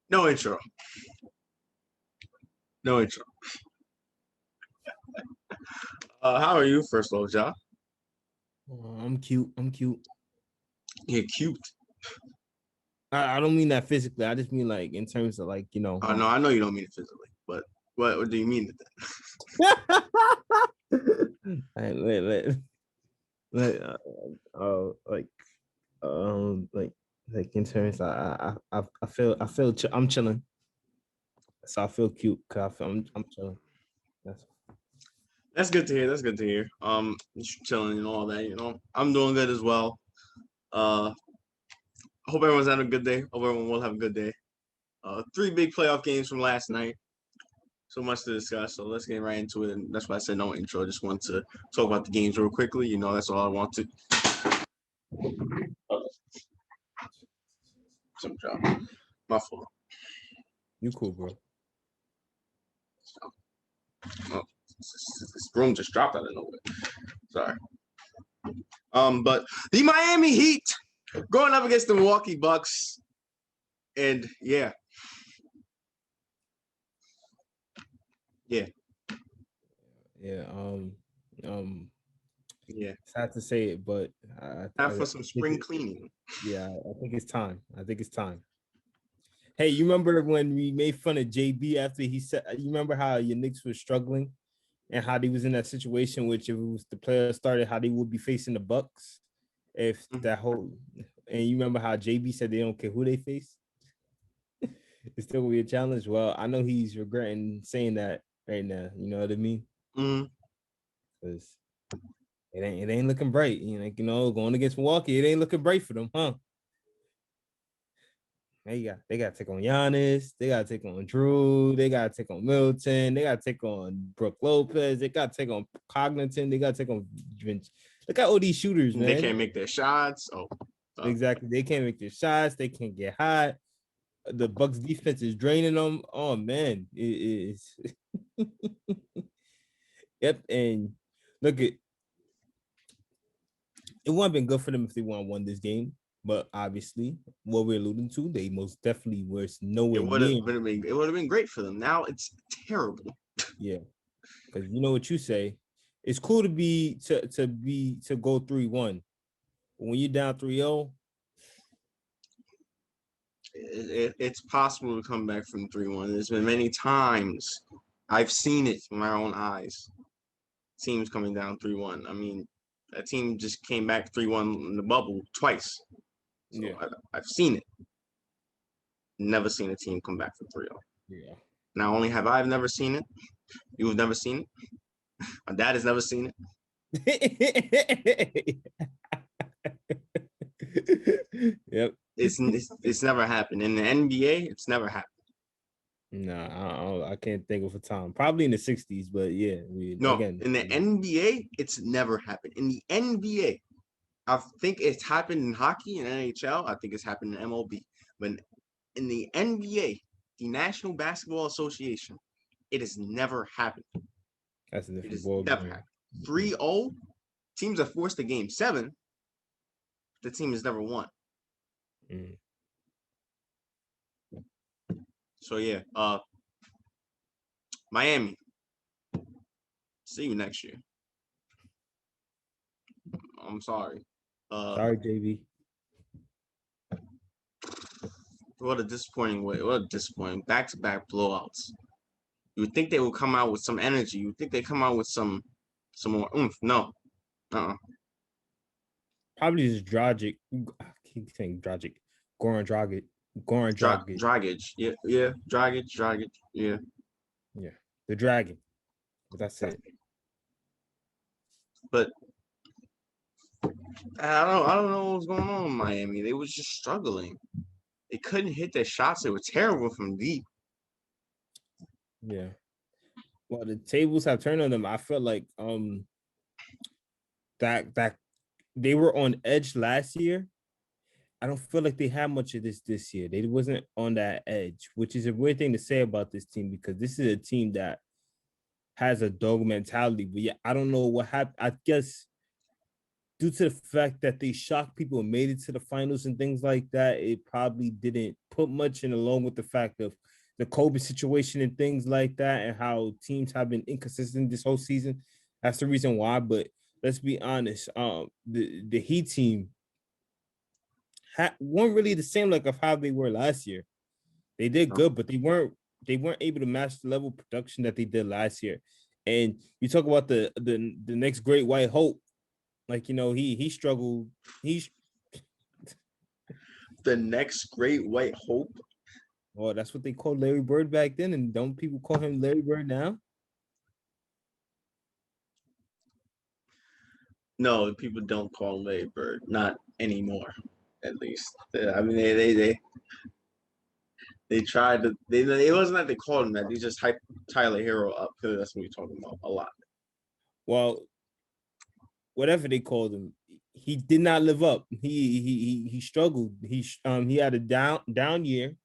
No intro. No intro. How are you, first of all, Ja? I'm cute. I'm cute. You're cute. I don't mean that physically. I just mean like in terms of like, No, I know you don't mean it physically, but what do you mean it let, like like in terms I feel I'm chilling. So I feel cute because I'm chilling. That's That's good to hear. That's good to hear. Chilling and all that. I'm doing good as well. Uh, hope everyone's having a good day. Hope everyone will have a good day. Three big playoff games from last night. So much to discuss. So let's get right into it. And that's why I said no intro. I just want to talk about the games real quickly. That's all I want to. Some job. My fault. you cool, bro. Oh, this room just dropped out of nowhere. Sorry. But the Miami Heat going up against the Milwaukee Bucks, and yeah, Yeah. yeah. Sad to say it, but Time for some spring cleaning. Yeah, I think it's time. Hey, you remember when we made fun of JB after he said? You remember how your Knicks was struggling and how they was in that situation, which if it was the player started, how they would be facing the Bucks if that whole. And you remember how JB said they don't care who they face. It's still gonna be a challenge. Well, I know he's regretting saying that right now. You know what I mean? Because it ain't looking bright. Going against Milwaukee, it ain't looking bright for them, huh? They got to take on Giannis. They got to take on Drew. They got to take on Milton. They got to take on Brook Lopez. They got to take on Cogniton. They got to take on Vince. Look at all these shooters, man. They can't make their shots. Exactly. They can't make their shots. They can't get hot. The Bucks defense is draining them. Oh man, it is. Yep. And look, it wouldn't have been good for them if they won this game. But obviously, what we're alluding to, they most definitely were nowhere near. It would have been great for them. Now it's terrible. Yeah, because you know what you say. It's cool to go 3-1. But when you're down 3-0, it's possible to come back from 3-1. There's been many times I've seen it with my own eyes. Teams coming down 3-1. I mean, that team just came back 3-1 in the bubble twice. So yeah. I've seen it. Never seen a team come back from 3-0. Yeah. Not only have I never seen it, you've never seen it. My dad has never seen it. Yep. It's never happened. In the NBA, it's never happened. No, I can't think of a time. Probably in the 60s, but yeah. In the NBA, it's never happened. In the NBA, I think it's happened in hockey and NHL. I think it's happened in M.O.B. But in the NBA, the National Basketball Association, it has never happened. That's a different ball game. Never happened. 3-0, teams are forced to game 7. The team has never won. So yeah, Miami. See you next year. I'm sorry. Sorry, JB. What a disappointing way. What a disappointing back-to-back blowouts. You would think they would come out with some energy. You would think they come out with some more oomph. No. Probably just Dragic. I keep saying Dragic. Goran Dragic. Dragic. Yeah. Dragic. Yeah. Yeah. The Dragon. But that's it. But I don't know what's going on in Miami. They was just struggling. They couldn't hit their shots. They were terrible from deep. Yeah. Well, the tables have turned on them. I felt like that they were on edge last year. I don't feel like they had much of this year. They wasn't on that edge, which is a weird thing to say about this team because this is a team that has a dog mentality. But yeah, I don't know what happened. I guess due to the fact that they shocked people and made it to the finals and things like that, it probably didn't put much in, along with the fact of the COVID situation and things like that, and how teams have been inconsistent this whole season. That's the reason why. But let's be honest, the Heat team weren't really the same like of how they were last year. They did No. good, but they weren't able to match the level of production that they did last year. And you talk about the next great white hope, like he struggled. He's The next great white hope. well, that's what they called Larry Bird back then, and don't people call him Larry Bird now? No, people don't call him Larry Bird. Not anymore, at least. I mean, they tried to. It wasn't that they called him that. They just hyped Tyler Hero up because that's what we're talking about a lot. Well, whatever they called him, he did not live up. He struggled. He had a down year,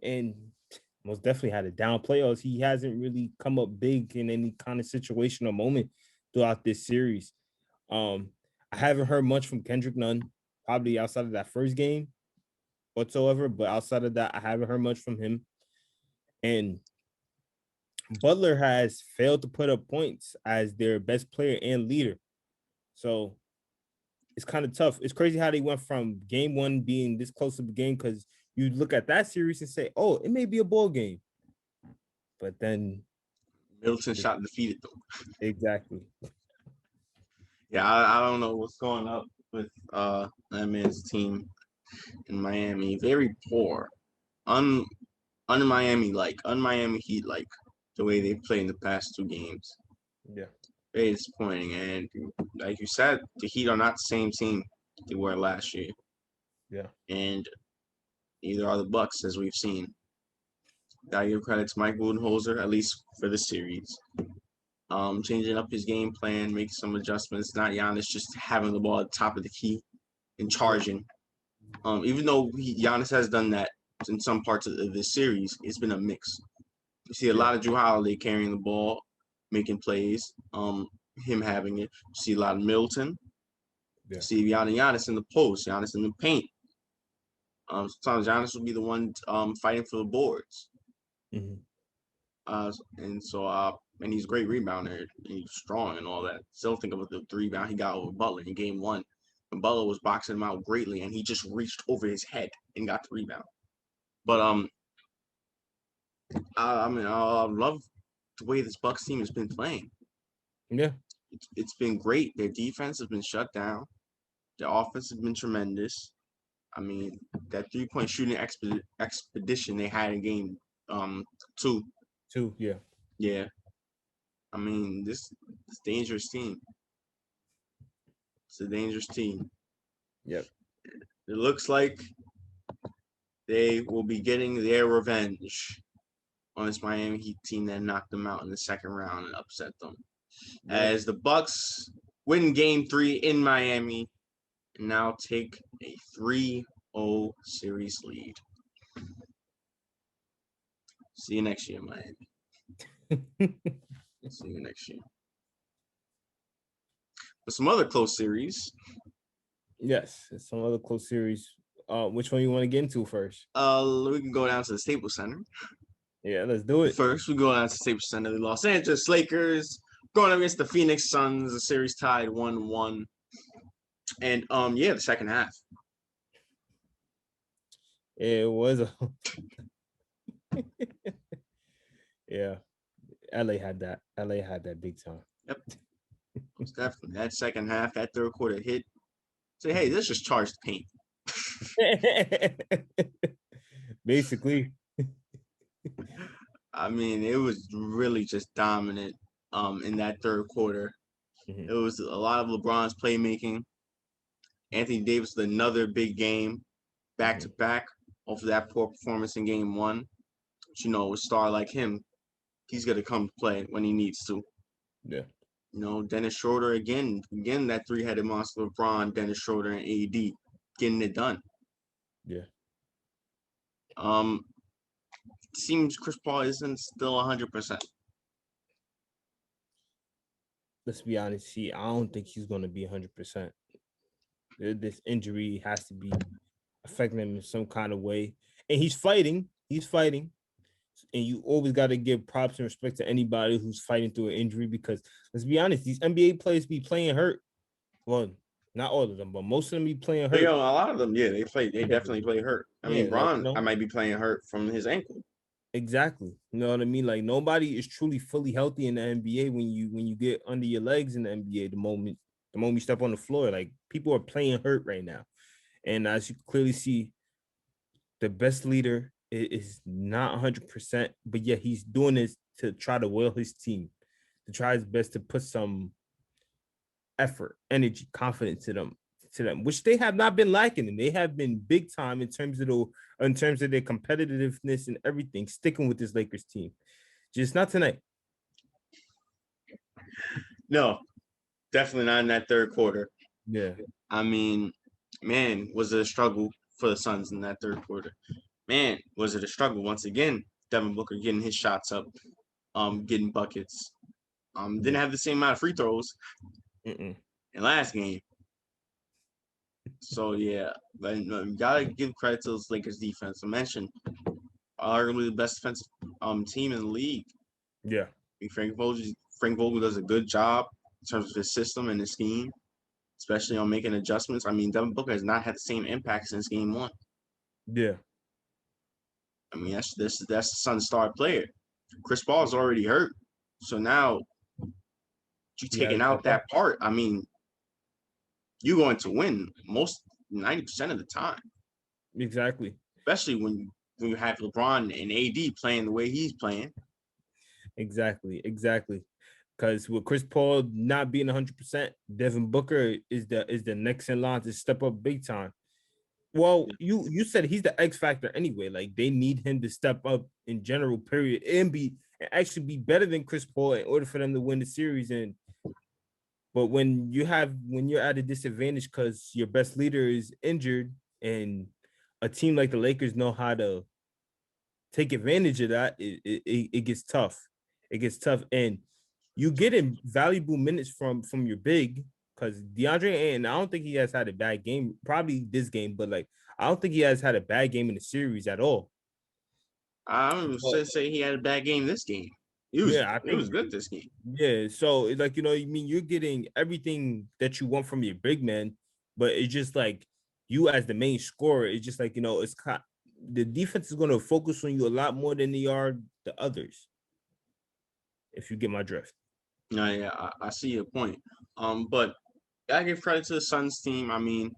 and most definitely had a down playoffs. He hasn't really come up big in any kind of situation or moment throughout this series. I haven't heard much from Kendrick Nunn, probably outside of that first game whatsoever. But outside of that, I haven't heard much from him. And Butler has failed to put up points as their best player and leader. So it's kind of tough. It's crazy how they went from game one being this close to the game, because you look at that series and say, oh, it may be a ball game. But then Middleton shot defeated them. exactly. Yeah, I don't know what's going up with that man's team in Miami. Very poor. Un Miami Heat like the way they played in the past two games. Yeah. Very disappointing. And like you said, the Heat are not the same team they were last year. Yeah. And neither are the Bucks, as we've seen. Gotta give credit to Mike Budenholzer, at least for the series. Changing up his game plan, making some adjustments. Not Giannis just having the ball at the top of the key and charging. Even though Giannis has done that in some parts of this series, it's been a mix. You see a lot of Drew Holiday carrying the ball, making plays. Him having it. You see a lot of Middleton. Yeah. You see Giannis in the post, Giannis in the paint. Sometimes Giannis will be the one fighting for the boards. Mm-hmm. And he's a great rebounder. And he's strong and all that. Still think about the rebound he got over Butler in game one. And Butler was boxing him out greatly, and he just reached over his head and got the rebound. But I love the way this Bucks team has been playing. Yeah. It's been great. Their defense has been shut down. Their offense has been tremendous. I mean, that 3-point shooting expedition they had in game two. Yeah. Yeah. I mean, this dangerous team. It's a dangerous team. Yep. It looks like they will be getting their revenge on this Miami Heat team that knocked them out in the second round and upset them. Yeah. As the Bucks win game 3 in Miami and now take a 3-0 series lead. See you next year, Miami. See you next year. But some other close series. Yes, it's some other close series. Which one you want to get into first? We can go down to the Staples Center. Yeah, let's do it. First, we go down to Staples Center. The Los Angeles Lakers going up against the Phoenix Suns. The series tied 1-1. And the second half. It was a yeah. LA had that. LA had that big time. Yep. Definitely. That second half, that third quarter hit. Say, hey, let's just charge the paint. Basically. I mean, it was really just dominant in that third quarter. Mm-hmm. It was a lot of LeBron's playmaking. Anthony Davis with another big game back to back off of that poor performance in game one. But, a star like him, he's going to come to play when he needs to. Yeah. Dennis Schroeder again that three-headed monster, LeBron, Dennis Schroeder, and AD getting it done. Yeah. Seems Chris Paul isn't still 100%. Let's be honest. I don't think he's going to be 100%. This injury has to be affecting him in some kind of way. And he's fighting. He's fighting. And you always got to give props and respect to anybody who's fighting through an injury because let's be honest, these NBA players be playing hurt. Well, not all of them, but most of them be playing But, hurt. a lot of them, yeah, they play. They definitely play hurt. I mean, Yeah, like Bron, I might be playing hurt from his ankle. exactly. You know what I mean? Like nobody is truly fully healthy in the NBA when you get under your legs in the NBA the moment you step on the floor. Like people are playing hurt right now. And as you clearly see, the best leader is not 100%, but yet he's doing this to try to will his team, to try his best to put some effort, energy, confidence to them, which they have not been lacking, and they have been big time in terms of their competitiveness and everything, sticking with this Lakers team. Just not tonight. No, definitely not in that third quarter. Yeah. I mean, man, was it a struggle for the Suns in that third quarter? Man, was it a struggle once again? Devin Booker getting his shots up, getting buckets. Didn't have the same amount of free throws in last game. So yeah, but you gotta give credit to this Lakers defense. I mentioned arguably the best defensive team in the league. Yeah. I mean, Frank Vogel does a good job in terms of his system and his scheme, especially on making adjustments. I mean, Devin Booker has not had the same impact since game one. Yeah. I mean, that's the Suns' star player. Chris Paul is already hurt, so now you taking out that part. I mean, you're going to win most 90% of the time. Exactly. Especially when you have LeBron and AD playing the way he's playing. Exactly. Because with Chris Paul not being 100%, Devin Booker is the next in line to step up big time. Well, you said he's the X factor anyway. Like they need him to step up in general, period, and actually be better than Chris Paul in order for them to win the series. But when you're at a disadvantage because your best leader is injured, and a team like the Lakers know how to take advantage of that, it gets tough. It gets tough, and you get in valuable minutes from your big because DeAndre, and I don't think he has had a bad game. Probably this game, but like I don't think he has had a bad game in the series at all. I don't say he had a bad game this game. He was good this game. Yeah, so like I mean, you're getting everything that you want from your big man, but it's just like you as the main scorer. It's just like it's the defense is going to focus on you a lot more than they are the others. If you get my drift. Yeah, I see your point. But I give credit to the Suns team. I mean,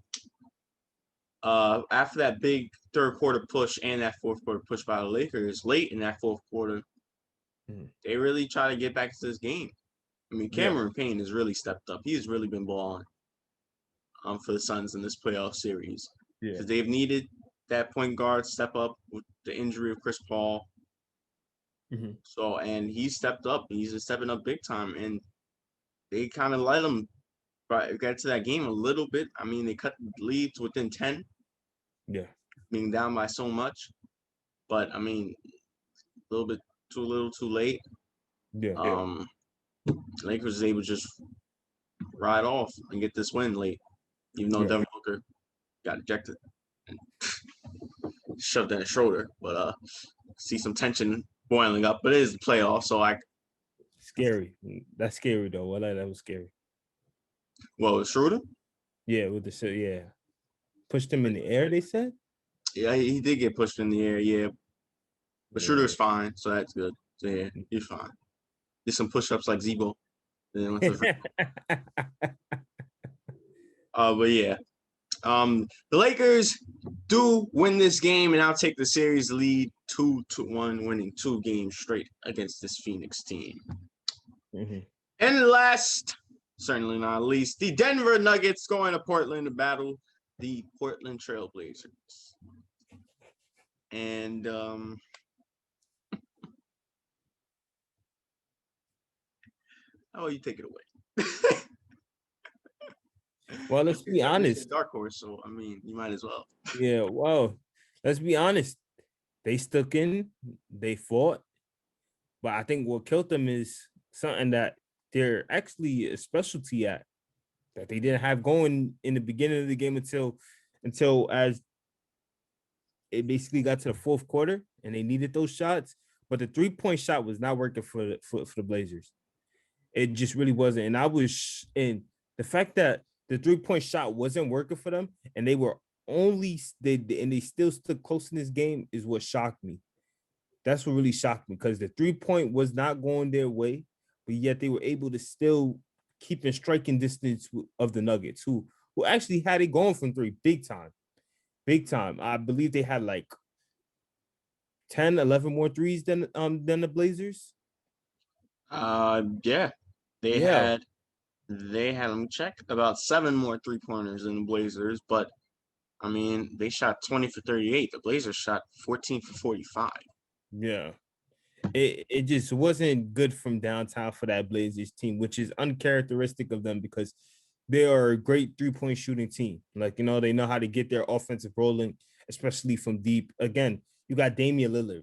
after that big third quarter push and that fourth quarter push by the Lakers, late in that fourth quarter, they really try to get back to this game. I mean, Cameron Payne has really stepped up. He's really been balling for the Suns in this playoff series. Because they've needed that point guard step up with the injury of Chris Paul. So, and he stepped up. He's stepping up big time. And they kind of let him get to that game a little bit. I mean, they cut the lead to within 10. Yeah. Being down by so much. But, I mean, a little bit too little too late. Yeah. Lakers is able to just ride off and get this win late. Even though Devin Booker got ejected and shoved in his shoulder. But see some tension boiling up. But it is the playoff, so scary. That's scary though. Well, that was scary. Well, Schroeder? Yeah, with pushed him in the air. They said. Yeah, he did get pushed in the air. Yeah, but Schroeder's fine, so that's good. So yeah, he's fine. Did some push-ups like Zebo. Then went to but yeah, the Lakers do win this game, and I'll take the series lead 2-1, winning 2 games straight against this Phoenix team. And last, certainly not least, the Denver Nuggets going to Portland to battle the Portland Trailblazers. And how about you take it away? Well, let's be honest. Dark horse, so I mean, you might as well. Yeah, well, let's be honest. They stuck in, they fought, but I think what killed them is something that they're actually a specialty at. that they didn't have going in the beginning of the game until as it basically got to the fourth quarter and they needed those shots. But the 3-point shot was not working for the Blazers. It just really wasn't. And I was in the fact that the 3-point shot wasn't working for them and they were they still stood close in this game is what shocked me. That's what really shocked me because the 3-point was not going their way, but yet they were able to still keep in striking distance of the Nuggets, who actually had it going from three big time. Big time. I believe they had like 10, 11 more threes than the Blazers. Yeah, they Yeah. had them check about 7 more 3-pointers than the Blazers, but I mean they shot 20 for 38. The Blazers shot 14 for 45. Yeah. It just wasn't good from downtown for that Blazers team, which is uncharacteristic of them because they are a great 3-point shooting team. Like, they know how to get their offensive rolling, especially from deep. Again, you got Damian Lillard.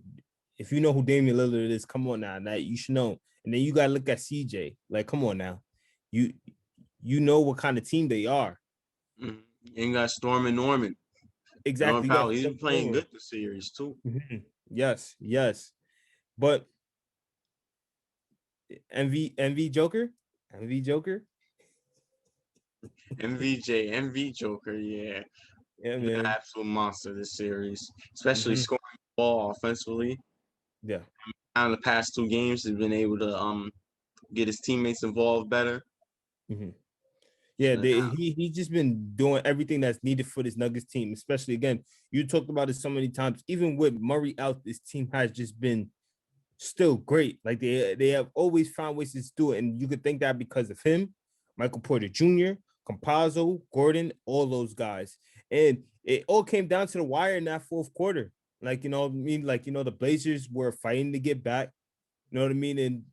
If you know who Damian Lillard is, come on now. That you should know. And then you got to look at CJ. Like, come on now. You know what kind of team they are. And you got Storm and Norman. Exactly. Powell, he's been playing good this series too. Mm-hmm. Yes. But MV Joker? MV Joker? MV Joker, yeah. Yeah, He's an man. absolute monster this series, especially scoring the ball offensively. Yeah. Out of the past 2 games, he's been able to get his teammates involved better. Yeah, he just been doing everything that's needed for this Nuggets team, especially again. You talked about it so many times. Even with Murray out, this team has just been still great. Like they have always found ways to do it, and you could think that because of him, Michael Porter Jr., Campazzo, Gordon, all those guys, and it all came down to the wire in that fourth quarter. Like the Blazers were fighting to get back. You know what I mean? And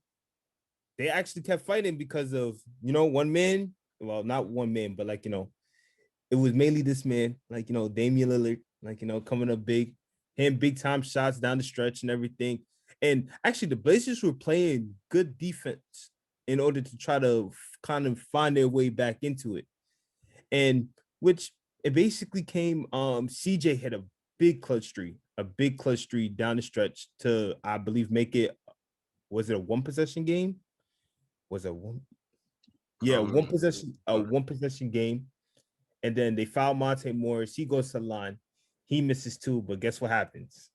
they actually kept fighting because of one man. Well, not one man, but it was mainly this man, Damian Lillard, coming up big, hitting big time shots down the stretch and everything. And actually, the Blazers were playing good defense in order to try to kind of find their way back into it. And which it basically came, CJ hit a big clutch three down the stretch to, I believe, make it, was it a one possession game? Was it one? Yeah, one possession game. And then they foul Monte Morris. He goes to the line. He misses 2, but guess what happens?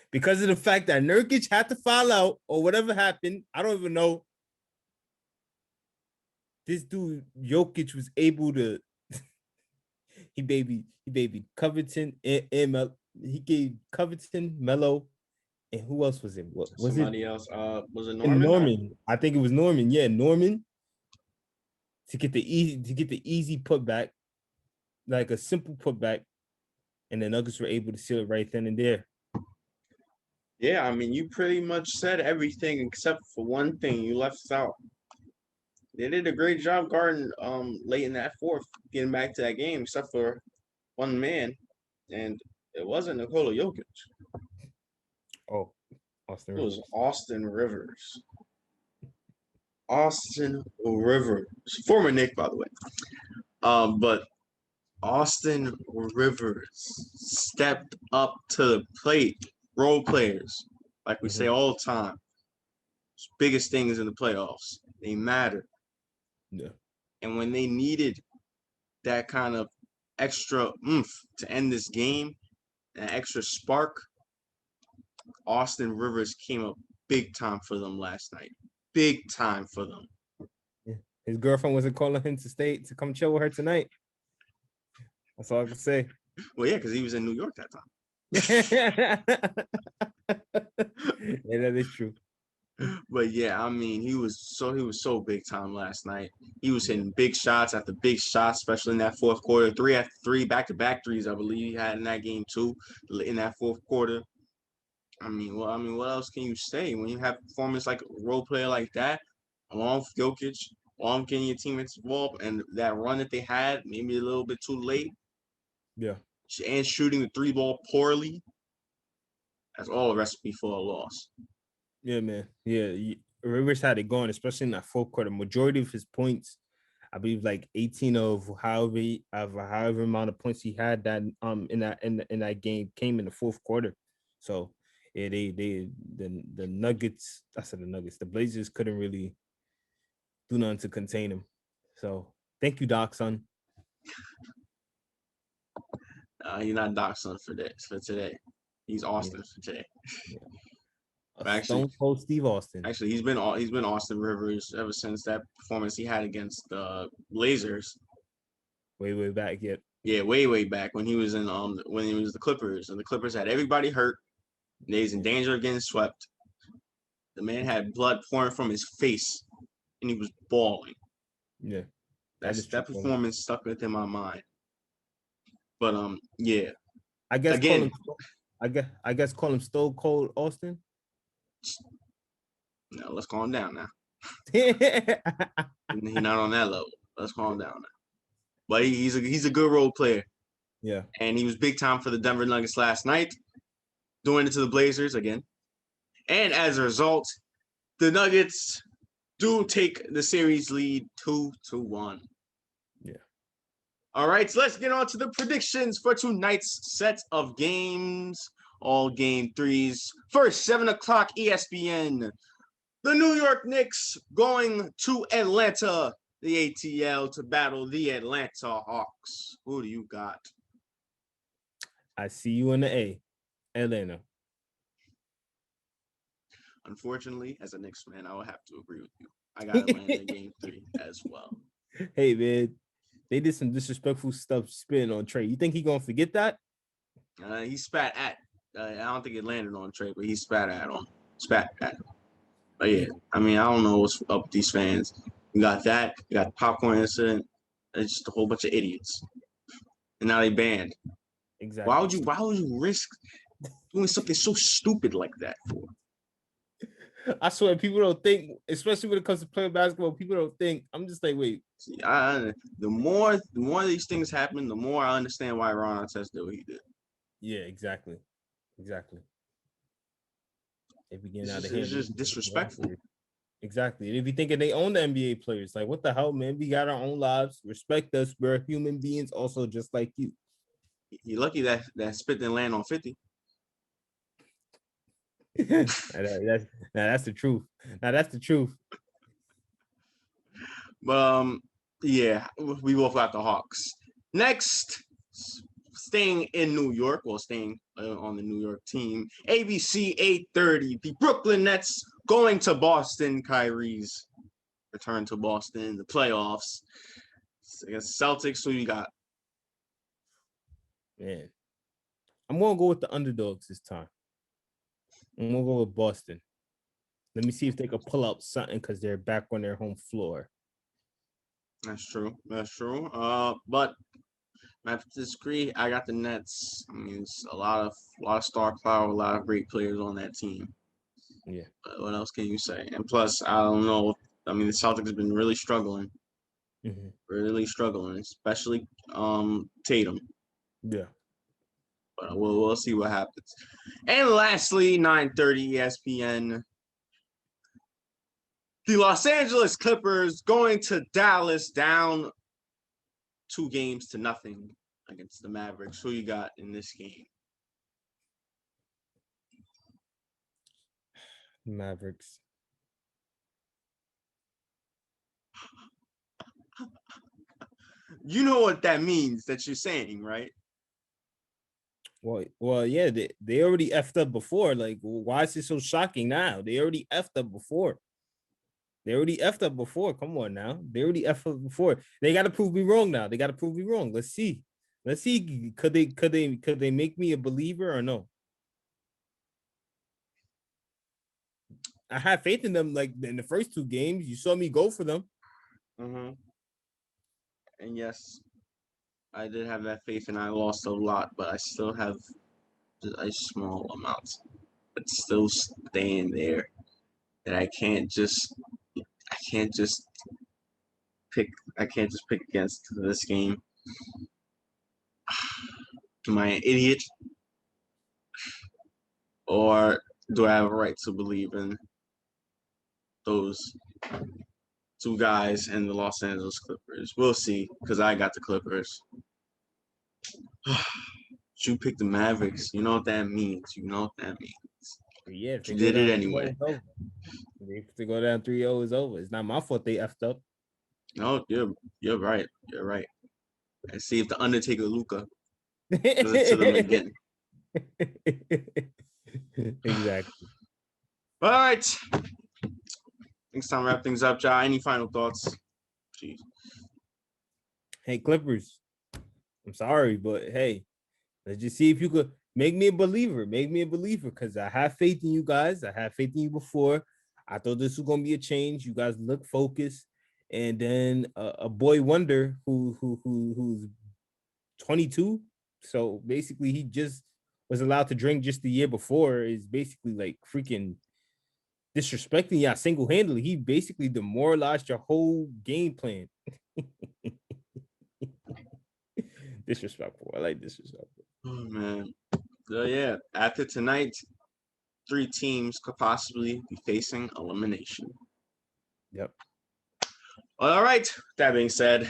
Because of the fact that Nurkic had to foul out or whatever happened, I don't even know. This dude Jokic was able to. he baby Covington and he gave Covington, Melo, and who else was it? What was Somebody else? Was it And Norman? Norman. I think it was Norman. Yeah, Norman to get the easy putback, like a simple putback, and the Nuggets were able to seal it right then and there. Yeah, I mean, you pretty much said everything except for one thing you left out. They did a great job guarding late in that fourth, getting back to that game, except for one man, and it wasn't Nikola Jokic. Oh, Austin It was Rivers. Austin Rivers. Austin Rivers, former Knick, by the way. But Austin Rivers stepped up to the plate. Role players, like we say all the time, biggest things in the playoffs. They matter. Yeah. And when they needed that kind of extra oomph to end this game, that extra spark, Austin Rivers came up big time for them last night. Big time for them. Yeah. His girlfriend wasn't calling him to come chill with her tonight. That's all I can say. Well, yeah, because he was in New York that time. Yeah, that is true. But yeah, I mean, he was so big time last night. He was hitting big shots after big shots, especially in that fourth quarter. 3 after 3, back-to-back threes, I believe he had in that game too, in that fourth quarter. I mean, what else can you say when you have performance like a role player like that, along with Jokic, along with getting your teammates involved, and that run that they had, maybe a little bit too late. Yeah. And shooting the 3-ball poorly. That's all a recipe for a loss. Yeah, man. Yeah, Rivers had it going, especially in that fourth quarter. Majority of his points, I believe like 18 of however amount of points he had that in that game came in the fourth quarter. So yeah, the Nuggets, I said the Nuggets, the Blazers couldn't really do nothing to contain him. So thank you, Doc, son. He's not Doc's son for today. He's Austin for today. Yeah. Actually, Stone Cold Steve Austin. Actually, he's been Austin Rivers ever since that performance he had against the Blazers. Way back yet. Yeah, way back when he was in when he was the Clippers, and the Clippers had everybody hurt. And he's in danger of getting swept. The man had blood pouring from his face, and he was bawling. Yeah, That performance stuck within my mind. But yeah. I guess again, I guess call him Stone Cold Austin. No, let's calm down now. He's not on that level. Let's calm down now. But he's a good role player. Yeah. And he was big time for the Denver Nuggets last night, doing it to the Blazers again. And as a result, the Nuggets do take the series lead 2-1. Yeah. All right, so let's get on to the predictions for tonight's set of games. All game threes. First, 7 o'clock ESPN. The New York Knicks going to Atlanta, the ATL, to battle the Atlanta Hawks. Who do you got? I see you in the A, Atlanta. Unfortunately, as a Knicks fan, I will have to agree with you. I got Atlanta in game 3 as well. Hey, man, they did some disrespectful stuff spitting on Trey. You think he gonna forget that? He spat at. I don't think it landed on Trey, but he spat at him. Spat at him. But yeah, I mean, I don't know what's up with these fans. You got that. You got the popcorn incident. It's just a whole bunch of idiots. And now they banned. Exactly. Why would you risk doing something so stupid like that for? I swear, people don't think, especially when it comes to playing basketball, people don't think. I'm just like, wait. See, the more these things happen, the more I understand why Ron Artest did what he did. Yeah, exactly. They begin out of hand. It's just disrespectful. Exactly. And if you thinking they own the NBA players, like, what the hell, man? We got our own lives. Respect us. We're human beings, also just like you. You're lucky that spit didn't land on 50. That's the truth. That's the truth. But yeah, we both got the Hawks. Next, staying in New York, staying on the New York team, ABC 8:30, the Brooklyn Nets going to Boston. Kyrie's return to Boston, the playoffs against Celtics. Who you got? Man, I'm gonna go with the underdogs this time. I'm gonna go with Boston. Let me see if they can pull out something because they're back on their home floor. That's true. But I have to disagree. I got the Nets. I mean, it's a lot of star power, a lot of great players on that team. Yeah. But what else can you say? And plus, I don't know. I mean, the Celtics have been really struggling. Mm-hmm. Really struggling, especially Tatum. Yeah. But we'll see what happens. And lastly, 9:30 ESPN. The Los Angeles Clippers going to Dallas, down 2-0 against the Mavericks. Who you got in this game? Mavericks. You know what that means that you're saying, right? Well, yeah, they already effed up before. Like, why is it so shocking now? They already effed up before. Come on now. They already effed up before. They got to prove me wrong now. Let's see. Could they make me a believer or no? I have faith in them. Like in the first 2 games, you saw me go for them. Mm-hmm. And yes, I did have that faith, and I lost a lot, but I still have a small amount. But still staying there. That I can't just pick against this game. Am I an idiot? Or do I have a right to believe in those two guys in the Los Angeles Clippers. We'll see, because I got the Clippers. You picked the Mavericks. You know what that means. You know what that means. Yeah, if they You go did it down 3-0, anyway. it's over. If they go down 3-0, it's over. It's not my fault they effed up. No, you're right. You're right. And see if the Undertaker Luca does it to them again. Exactly. All right. It's time to wrap things up, Ja. Any final thoughts? Jeez. Hey, Clippers. I'm sorry, but hey, let's just see if you could make me a believer. Make me a believer, because I have faith in you guys. I have faith in you before. I thought this was gonna be a change. You guys look focused, and then a boy wonder who's 22. So basically, he just was allowed to drink just the year before. Is basically like freaking disrespecting y'all single handedly. He basically demoralized your whole game plan. Disrespectful. I like disrespectful. Oh, man. So, yeah, after tonight, 3 teams could possibly be facing elimination. Yep. All right. That being said,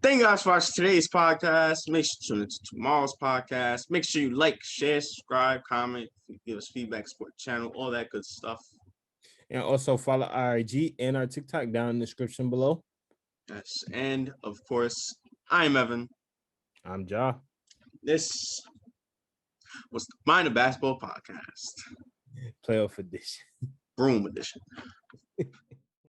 thank you guys for watching today's podcast. Make sure to tune into tomorrow's podcast. Make sure you like, share, subscribe, comment, give us feedback, support the channel, all that good stuff. And also follow our IG and our TikTok down in the description below. Yes. And of course, I'm Evan. I'm Ja. This was the Mind of Basketball podcast. Playoff edition. Broom edition.